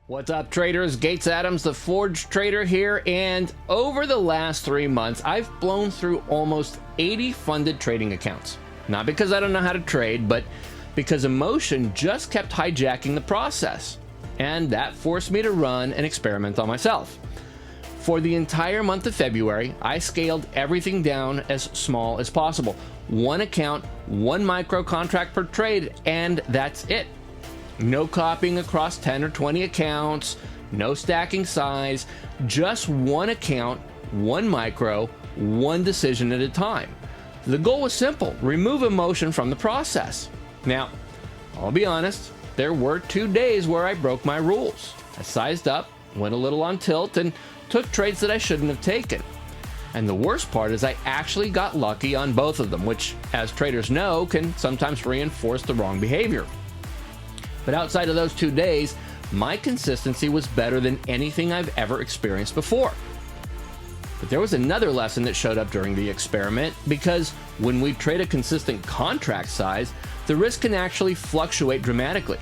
What's up, traders? Gates Adams, the Forge Trader here, and over the last 3 months, I've blown through almost 80 funded trading accounts. Not because I don't know how to trade, but because emotion just kept hijacking the process, and that forced me to run an experiment on myself. For the entire month of February, I scaled everything down as small as possible. One account, one micro contract per trade, and that's it. No copying across 10 or 20 accounts, no stacking size, just one account, one micro, one decision at a time. The goal was simple: remove emotion from the process. Now, I'll be honest, there were 2 days where I broke my rules. I sized up, went a little on tilt, and took trades that I shouldn't have taken. And the worst part is I actually got lucky on both of them, which, as traders know, can sometimes reinforce the wrong behavior. But outside of those 2 days, my consistency was better than anything I've ever experienced before. But there was another lesson that showed up during the experiment, because when we trade a consistent contract size, the risk can actually fluctuate dramatically.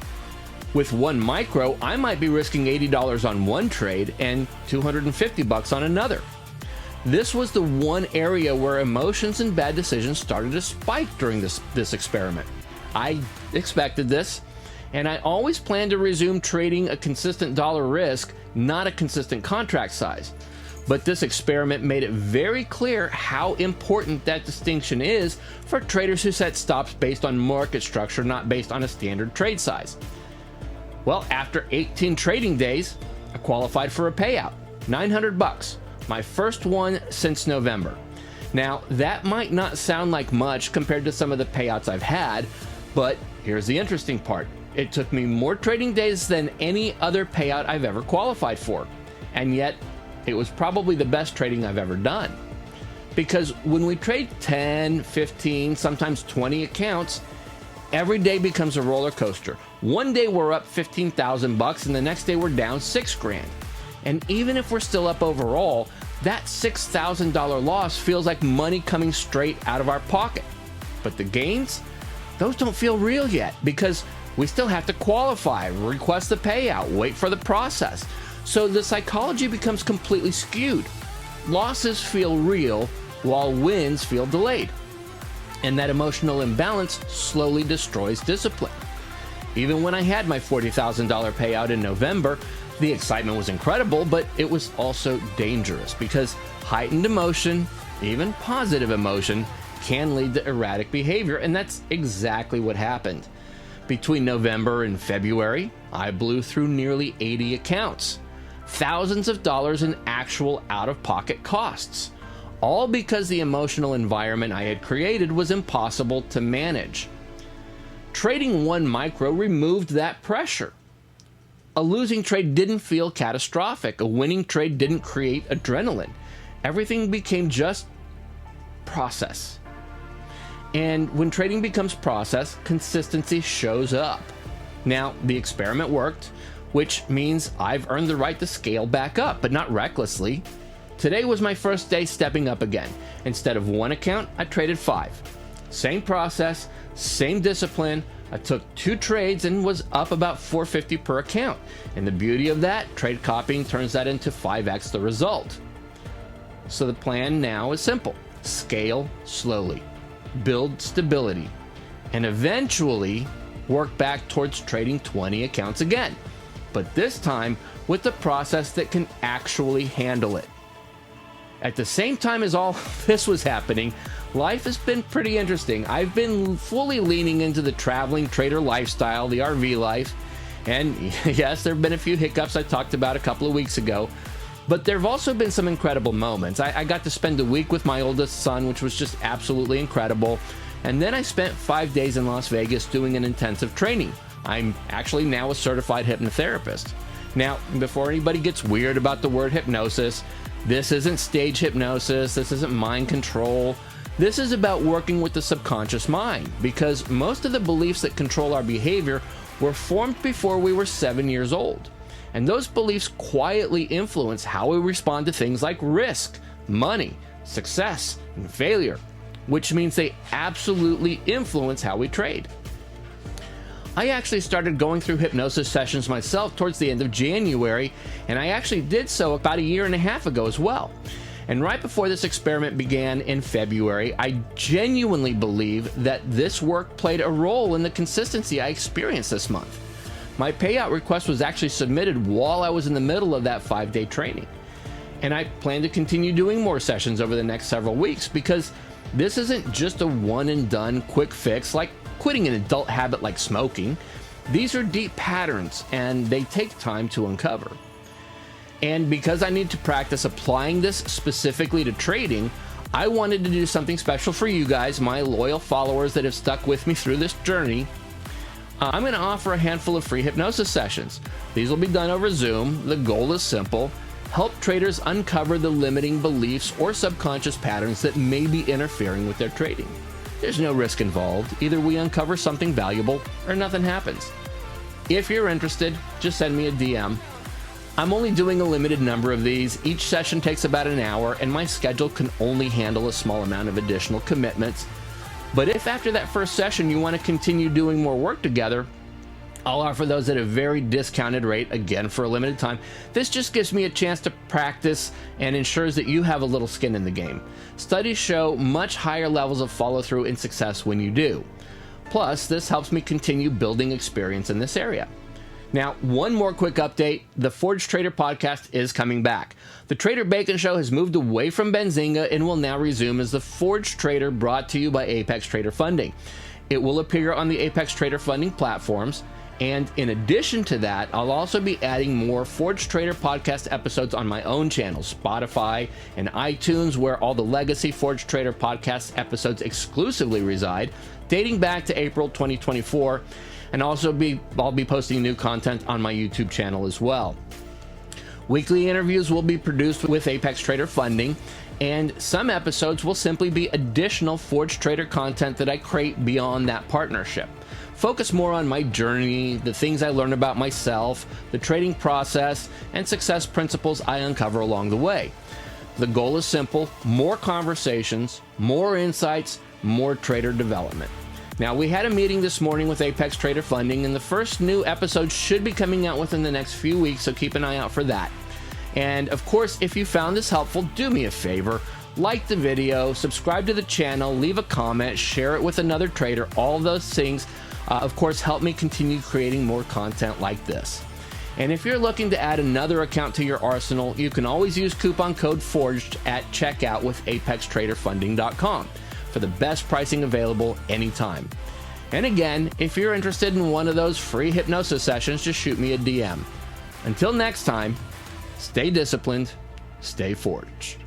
With one micro, I might be risking $80 on one trade and $250 on another. This was the one area where emotions and bad decisions started to spike during this experiment. I expected this, and I always planned to resume trading a consistent dollar risk, not a consistent contract size. But this experiment made it very clear how important that distinction is for traders who set stops based on market structure, not based on a standard trade size. Well, after 18 trading days, I qualified for a payout, $900, my first one since November. Now, that might not sound like much compared to some of the payouts I've had, but here's the interesting part. It took me more trading days than any other payout I've ever qualified for, and yet it was probably the best trading I've ever done. Because when we trade 10, 15, sometimes 20 accounts, every day becomes a roller coaster. One day we're up $15,000 and the next day we're down $6,000. And even if we're still up overall, that $6,000 loss feels like money coming straight out of our pocket. But the gains, those don't feel real yet, because we still have to qualify, request the payout, wait for the process. So the psychology becomes completely skewed. Losses feel real while wins feel delayed. And that emotional imbalance slowly destroys discipline. Even when I had my $40,000 payout in November, the excitement was incredible, but it was also dangerous, because heightened emotion, even positive emotion, can lead to erratic behavior, and that's exactly what happened. Between November and February, I blew through nearly 80 accounts. Thousands of dollars in actual out-of-pocket costs, all because the emotional environment I had created was impossible to manage. Trading one micro removed that pressure. A losing trade didn't feel catastrophic. A winning trade didn't create adrenaline. Everything became just process. And when trading becomes process, consistency shows up. Now, the experiment worked, which means I've earned the right to scale back up, but not recklessly. Today was my first day stepping up again. Instead of one account, I traded 5. Same process, same discipline. I took 2 trades and was up about $450 per account. And the beauty of that, trade copying turns that into 5x the result. So the plan now is simple: scale slowly, build stability, and eventually work back towards trading 20 accounts again. But this time with the process that can actually handle it. At the same time as all this was happening, life has been pretty interesting. I've been fully leaning into the traveling trader lifestyle, the RV life. And yes, there have been a few hiccups I talked about a couple of weeks ago, but there have also been some incredible moments. I got to spend a week with my oldest son, which was just absolutely incredible. And then I spent 5 days in Las Vegas doing an intensive training. I'm actually now a certified hypnotherapist. Now, before anybody gets weird about the word hypnosis, this isn't stage hypnosis, this isn't mind control. This is about working with the subconscious mind, because most of the beliefs that control our behavior were formed before we were 7 years old. And those beliefs quietly influence how we respond to things like risk, money, success, and failure, which means they absolutely influence how we trade. I actually started going through hypnosis sessions myself towards the end of January, and I actually did so about a year and a half ago as well. And right before this experiment began in February, I genuinely believe that this work played a role in the consistency I experienced this month. My payout request was actually submitted while I was in the middle of that 5-day training. And I plan to continue doing more sessions over the next several weeks, because this isn't just a one and done quick fix like quitting an adult habit like smoking. These are deep patterns and they take time to uncover. And because I need to practice applying this specifically to trading, I wanted to do something special for you guys, my loyal followers that have stuck with me through this journey. I'm going to offer a handful of free hypnosis sessions. These will be done over Zoom. The goal is simple: help traders uncover the limiting beliefs or subconscious patterns that may be interfering with their trading. There's no risk involved. Either we uncover something valuable or nothing happens. If you're interested, just send me a DM. I'm only doing a limited number of these. Each session takes about an hour, and my schedule can only handle a small amount of additional commitments. But if after that first session you want to continue doing more work together, I'll offer those at a very discounted rate, again for a limited time. This just gives me a chance to practice and ensures that you have a little skin in the game. Studies show much higher levels of follow-through and success when you do. Plus, this helps me continue building experience in this area. Now, one more quick update. The Forge Trader podcast is coming back. The Trader Bacon Show has moved away from Benzinga and will now resume as the Forge Trader, brought to you by Apex Trader Funding. It will appear on the Apex Trader Funding platforms. And in addition to that, I'll also be adding more Forge Trader podcast episodes on my own channels, Spotify and iTunes, where all the legacy Forge Trader podcast episodes exclusively reside, dating back to April 2024. And also I'll be posting new content on my YouTube channel as well. Weekly interviews will be produced with Apex Trader Funding, and some episodes will simply be additional Forge Trader content that I create beyond that partnership. Focus more on my journey, the things I learn about myself, the trading process, and success principles I uncover along the way. The goal is simple: more conversations, more insights, more trader development. Now, we had a meeting this morning with Apex Trader Funding, and the first new episode should be coming out within the next few weeks, so keep an eye out for that. And of course, if you found this helpful, do me a favor: like the video, subscribe to the channel, leave a comment, share it with another trader. All those things, of course, help me continue creating more content like this. And if you're looking to add another account to your arsenal, you can always use coupon code FORGED at checkout with apextraderfunding.com for the best pricing available anytime. And again, if you're interested in one of those free hypnosis sessions, just shoot me a DM. Until next time, stay disciplined, stay forged.